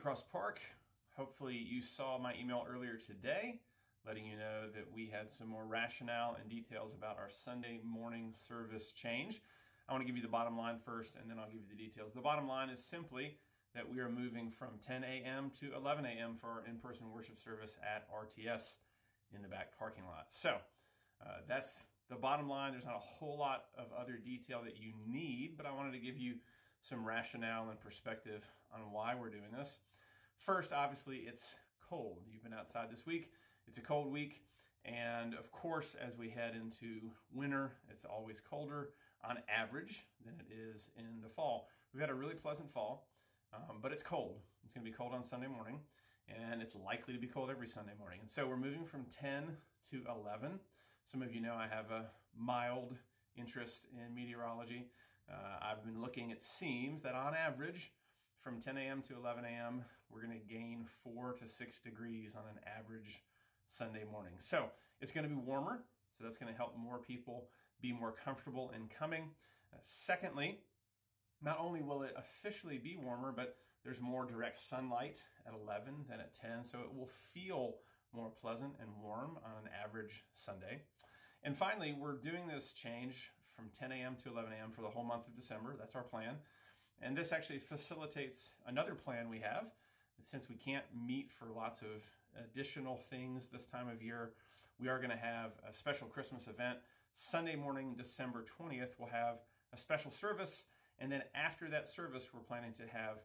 Cross Park. Hopefully you saw my email earlier today letting you know that we had some more rationale and details about our Sunday morning service change. I want to give you the bottom line first, and then I'll give you the details. The bottom line is simply that we are moving from 10 a.m. to 11 a.m. for our in-person worship service at RTS in the back parking lot. So that's the bottom line. There's not a whole lot of other detail that you need, but I wanted to give you some rationale and perspective on why we're doing this. First, obviously, it's cold. You've been outside this week. It's a cold week. And of course, as we head into winter, it's always colder on average than it is in the fall. We've had a really pleasant fall, but it's cold. It's going to be cold on Sunday morning, and it's likely to be cold every Sunday morning. And so we're moving from 10 to 11. Some of you know I have a mild interest in meteorology. I've been looking. It seems that on average, from 10 a.m. to 11 a.m., we're going to gain 4 to 6 degrees on an average Sunday morning. So it's going to be warmer, so that's going to help more people be more comfortable in coming. Secondly, not only will it officially be warmer, but there's more direct sunlight at 11 than at 10, so it will feel more pleasant and warm on an average Sunday. And finally, we're doing this change from 10 a.m. to 11 a.m. for the whole month of December. That's our plan. And this actually facilitates another plan we have. Since we can't meet for lots of additional things this time of year, we are going to have a special Christmas event. Sunday morning, December 20th, we'll have a special service. And then after that service, we're planning to have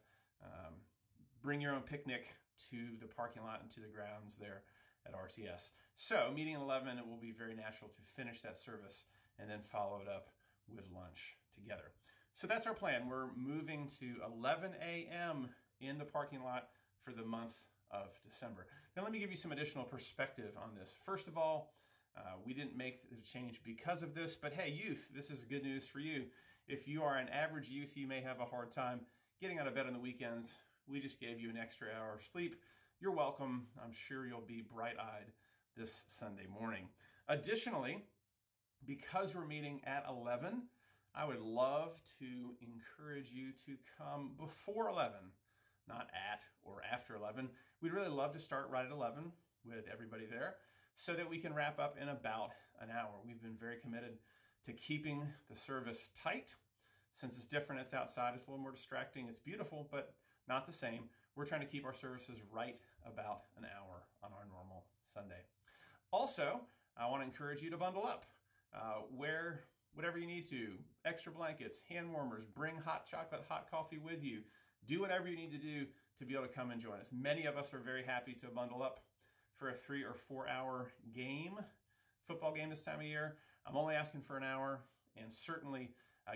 bring your own picnic to the parking lot and to the grounds there at RTS. So meeting at 11, it will be very natural to finish that service and then follow it up with lunch together. So that's our plan. We're moving to 11 a.m. in the parking lot for the month of December. Now let me give you some additional perspective on this. First of all, we didn't make the change because of this, but hey, youth, this is good news for you. If you are an average youth, you may have a hard time getting out of bed on the weekends. We just gave you an extra hour of sleep. You're welcome. I'm sure you'll be bright-eyed this Sunday morning. Additionally, because we're meeting at 11, I would love to encourage you to come before 11. Not at or after 11. We'd really love to start right at 11 with everybody there so that we can wrap up in about an hour. We've been very committed to keeping the service tight. Since it's different, it's outside, it's a little more distracting. It's beautiful, but not the same. We're trying to keep our services right about an hour on our normal Sunday. Also, I want to encourage you to bundle up. Wear whatever you need to. Extra blankets, hand warmers, bring hot chocolate, hot coffee with you. Do whatever you need to do to be able to come and join us. Many of us are very happy to bundle up for a 3 or 4 hour game, football game this time of year. I'm only asking for an hour, and certainly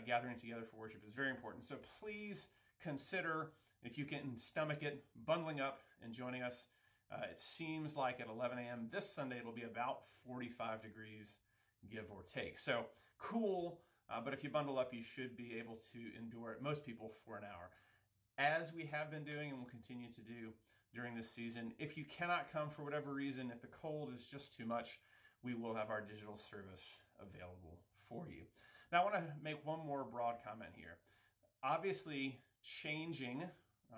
gathering together for worship is very important. So please consider, if you can stomach it, bundling up and joining us. It seems like at 11 a.m. this Sunday, it'll be about 45 degrees, give or take. So cool, but if you bundle up, you should be able to endure it, most people, for an hour. As we have been doing and will continue to do during this season, if you cannot come for whatever reason, if the cold is just too much, we will have our digital service available for you. Now, I want to make one more broad comment here. Obviously, changing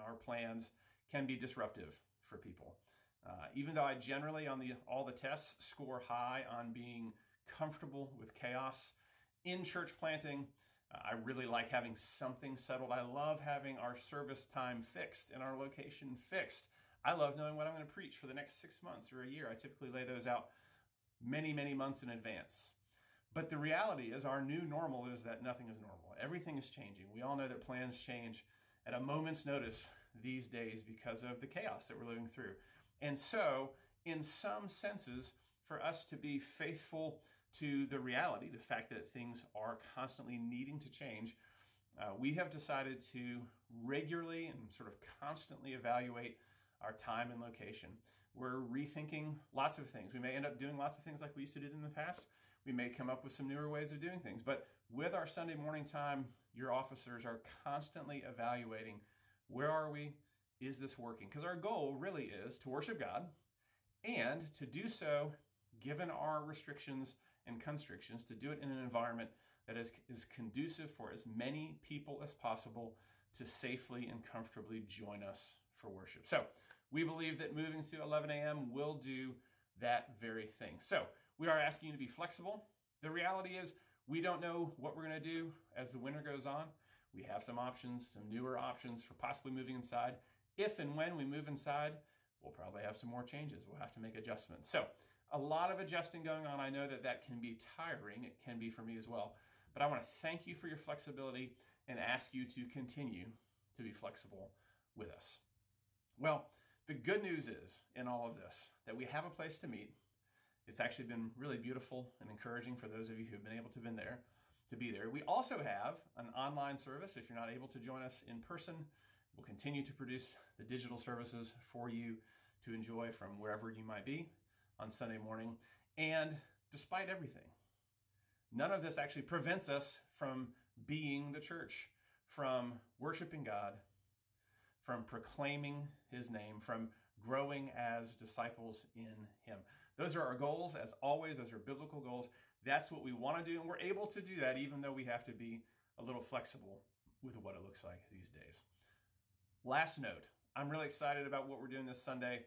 our plans can be disruptive for people. Even though I generally, on all the tests, score high on being comfortable with chaos in church planting, I really like having something settled. I love having our service time fixed and our location fixed. I love knowing what I'm going to preach for the next 6 months or a year. I typically lay those out many, many months in advance. But the reality is our new normal is that nothing is normal. Everything is changing. We all know that plans change at a moment's notice these days because of the chaos that we're living through. And so, in some senses, for us to be faithful to the reality, the fact that things are constantly needing to change, we have decided to regularly and sort of constantly evaluate our time and location. We're rethinking lots of things. We may end up doing lots of things like we used to do in the past. We may come up with some newer ways of doing things. But with our Sunday morning time, your officers are constantly evaluating, where are we? Is this working? Because our goal really is to worship God, and to do so, given our restrictions and constrictions, to do it in an environment that is conducive for as many people as possible to safely and comfortably join us for for worship. So we believe that moving to 11 a.m. will do that very thing. So we are asking you to be flexible. The reality is we don't know what we're going to do as the winter goes on. We have some options, some newer options for possibly moving inside. If and when we move inside, we'll probably have some more changes. We'll have to make adjustments. So a lot of adjusting going on. I know that that can be tiring. It can be for me as well. But I want to thank you for your flexibility and ask you to continue to be flexible with us. Well, the good news is in all of this that we have a place to meet. It's actually been really beautiful and encouraging for those of you who've been able to be there. We also have an online service. If you're not able to join us in person, we'll continue to produce the digital services for you to enjoy from wherever you might be on Sunday morning. And despite everything, none of this actually prevents us from being the church, from worshiping God, from proclaiming his name, from growing as disciples in him. Those are our goals, as always. Those are biblical goals. That's what we want to do, and we're able to do that even though we have to be a little flexible with what it looks like these days. Last note, I'm really excited about what we're doing this Sunday.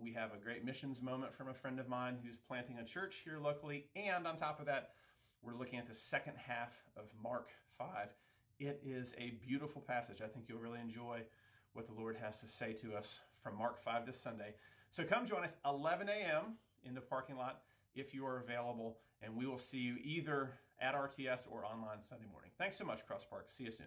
We have a great missions moment from a friend of mine who's planting a church here locally, and on top of that, we're looking at the second half of Mark 5. It is a beautiful passage. I think you'll really enjoy what the Lord has to say to us from Mark 5 this Sunday. So come join us 11 a.m. in the parking lot if you are available, and we will see you either at RTS or online Sunday morning. Thanks so much, Cross Park. See you soon.